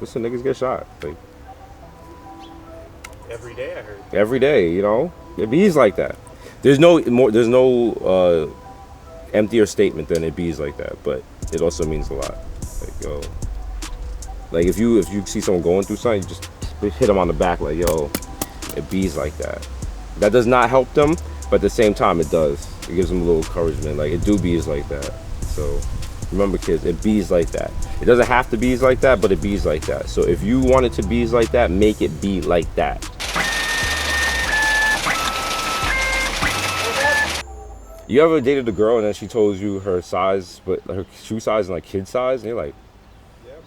listen, niggas get shot. Like, Every day I heard. every day, you know? It bees like that. There's no emptier statement than it bees like that, but it also means a lot. Like, yo, like if you see someone going through something, you just hit them on the back like, yo, it bees like that. That does not help them, but at the same time it does. It gives them a little encouragement. Like, it do bees like that. So remember, kids, it bees like that. It doesn't have to bees like that, but it bees like that. So if you want it to bees like that, make it be like that. You ever dated a girl and then she told you her size, but her shoe size and like kid size, and you're like,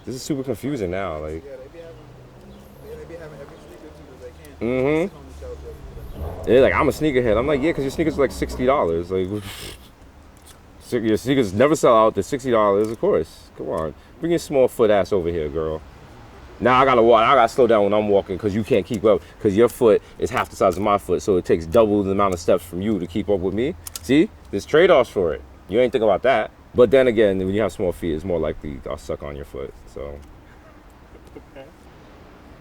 this is super confusing now. Like, Yeah, they be having every sneaker too that they can. mm-hmm. On the shelf. They're like, I'm a sneakerhead. I'm like, yeah, because your sneakers are like $60. Like, your sneakers never sell out. They're $60, of course. Come on, bring your small foot ass over here, girl. Now I gotta walk. I gotta slow down when I'm walking because you can't keep up. Because your foot is half the size of my foot, so it takes double the amount of steps from you to keep up with me. See, there's trade-offs for it. You ain't think about that. But then again, when you have small feet, it's more likely I'll suck on your foot. So,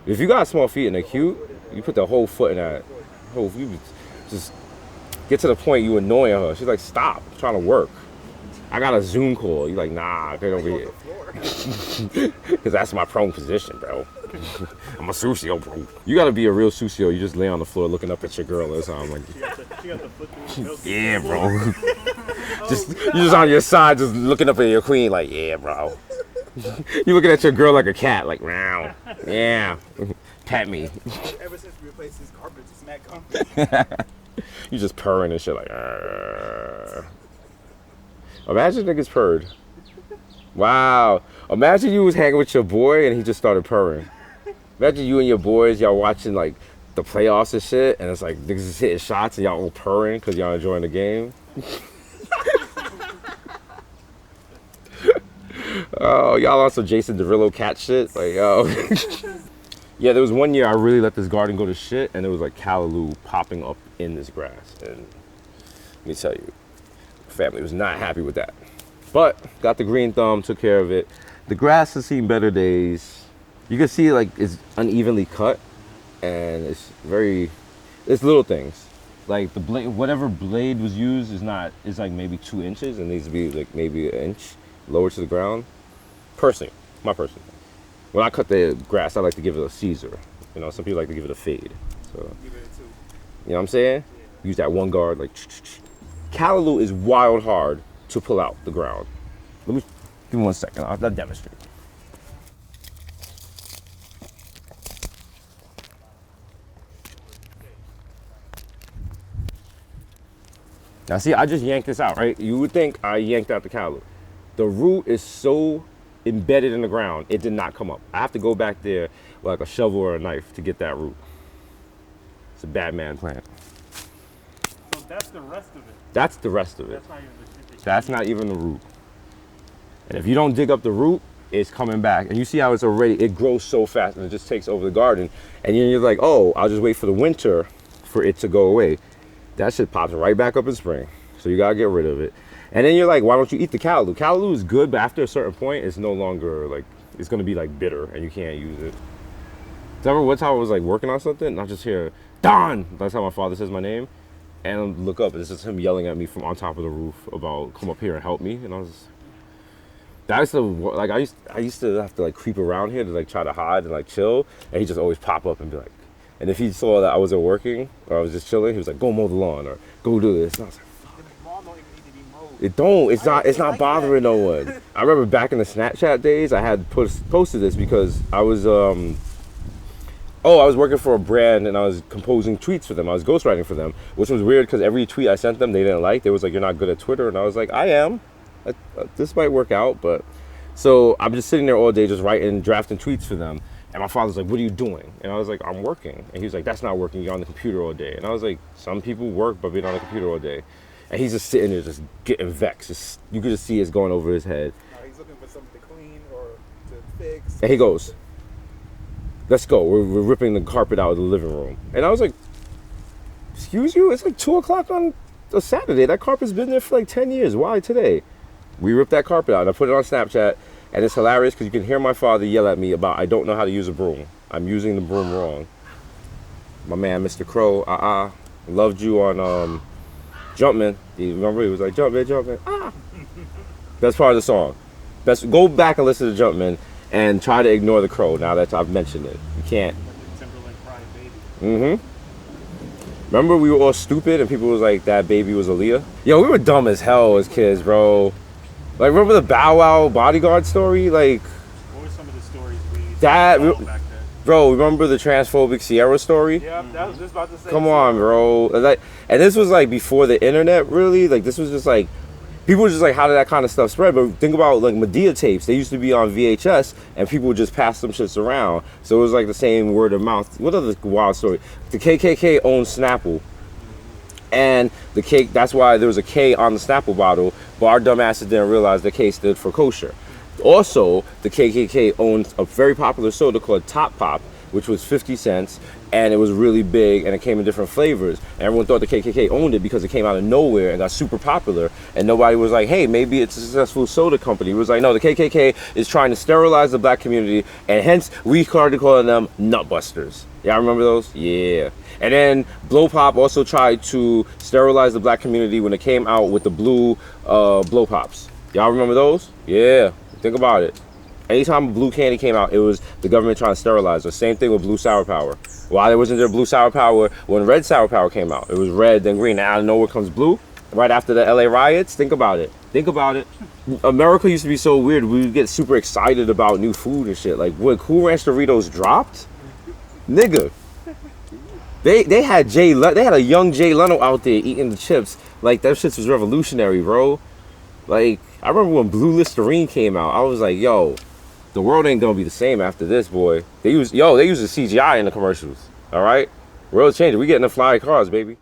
if you got small feet and they're cute, you put the whole foot in that. You just get to the point you annoying her. She's like, stop, I'm trying to work. I got a Zoom call. You're like, nah, get over here. Because that's my prone position, bro. I'm a Susio, bro. You gotta be a real Susio. You just lay on the floor looking up at your girl or something. Like, She got the foot through the milk. yeah, bro. You just on your side, just looking up at your queen, like, yeah, bro. You looking at your girl like a cat, like, wow, yeah, pet me. Ever since we replaced his carpet, it's mad comfy. You just purring and shit, like, Arr. Imagine niggas purred. Wow. Imagine you was hanging with your boy and he just started purring. Imagine you and your boys, y'all watching like the playoffs and shit, and it's like niggas is hitting shots and y'all all purring because y'all enjoying the game. Oh, y'all on some Jason Derulo cat shit? Like, yo. Yeah, there was one year I really let this garden go to shit, and there was like callaloo popping up in this grass. And let me tell you, family was not happy with that. But got the green thumb, took care of it. The grass has seen better days. You can see like it's unevenly cut, and it's little things. Like the blade, whatever blade was used is like maybe 2 inches and needs to be like maybe an inch lower to the ground. Personally, my personal thing. When I cut the grass, I like to give it a Caesar. You know, some people like to give it a fade. So, Give it a 2. you know what I'm saying? Use that one guard, like. Callaloo is wild hard to pull out the ground. Let me give me 1 second. I'll demonstrate. Now, see, I just yanked this out, right? You would think I yanked out the callaloo. The root is so embedded in the ground, it did not come up. I have to go back there with like a shovel or a knife to get that root. It's a Batman plant. So that's the rest of it. That's the rest of it. That's not even the shit. That's not even the root. And if you don't dig up the root, it's coming back. And you see how it grows so fast and it just takes over the garden. And then you're like, oh, I'll just wait for the winter for it to go away. That shit pops right back up in spring. So you gotta get rid of it. And then you're like, why don't you eat the callaloo? Callaloo is good, but after a certain point, it's no longer like, it's gonna be like bitter and you can't use it. Remember one time I was like working on something and I just hear, Don! That's how my father says my name. And I look up and it's just him yelling at me from on top of the roof about come up here and help me. And I was, I used to have to like creep around here to like try to hide and like chill. And he just always pop up and be like, and if he saw that I wasn't working or I was just chilling, he was like, go mow the lawn or go do this. And I was like, The lawn don't even need to be mowed. it don't. It's not bothering no one. I remember back in the Snapchat days, I had posted this because I was I was working for a brand and I was composing tweets for them. I was ghostwriting for them, which was weird because every tweet I sent them, they didn't like. They was like, you're not good at Twitter. And I was like, I am. This might work out. But so I'm just sitting there all day just drafting tweets for them. And my father's like, what are you doing? And I was like, I'm working. And he was like, that's not working. You're on the computer all day. And I was like, some people work by being on the computer all day. And he's just sitting there just getting vexed. You could just see it's going over his head. He's looking for something to clean or to fix. And he goes, let's go. We're ripping the carpet out of the living room. And I was like, excuse you? It's like 2 o'clock on a Saturday. That carpet's been there for like 10 years. Why today? We ripped that carpet out and I put it on Snapchat. And it's hilarious because you can hear my father yell at me about I don't know how to use a broom. I'm using the broom wrong. My man, Mr. Crow, loved you on Jumpman. Do you remember? He was like, Jumpman, Jumpman, Best part of the song. Go back and listen to Jumpman and try to ignore the Crow now that I've mentioned it. You can't. Timberland crying baby. Remember we were all stupid and people was like that baby was Aaliyah? Yo, we were dumb as hell as kids, bro. Like, remember the Bow Wow bodyguard story? Like, What were some of the stories we used That- to follow back then? bro, remember the transphobic Sierra story? Yeah, that was just about to say. Come on, bro. Like, and this was like before the internet, really. Like, this was just like, people were just like, how did that kind of stuff spread? But think about like Medea tapes. They used to be on VHS, and people would just pass them shits around. So it was like the same word of mouth. What other wild story? The KKK owned Snapple, and the K. That's why there was a K on the Snapple bottle. But our dumbasses didn't realize the K stood for kosher. Also, the KKK owned a very popular soda called Top Pop, which was 50 cents, and it was really big, and it came in different flavors. And everyone thought the KKK owned it because it came out of nowhere and got super popular, and nobody was like, hey, maybe it's a successful soda company. It was like, no, the KKK is trying to sterilize the black community, and hence we started calling them nutbusters. Y'all remember those? Yeah. And then Blow Pop also tried to sterilize the black community when it came out with the blue Blow Pops. Y'all remember those? Yeah. Think about it. Anytime blue candy came out, it was the government trying to sterilize us. Same thing with blue sour power. Why there wasn't there blue sour power when red sour power came out? It was red, then green. Now out of nowhere comes blue. Right after the LA riots, think about it. Think about it. America used to be so weird. We would get super excited about new food and shit. Like when Cool Ranch Doritos dropped, nigga, they had they had a young Jay Leno out there eating the chips. Like that shit was revolutionary, bro. Like I remember when Blue Listerine came out. I was like, yo, the world ain't gonna be the same after this, boy. They use the CGI in the commercials. All right, world changing. We getting the fly cars, baby.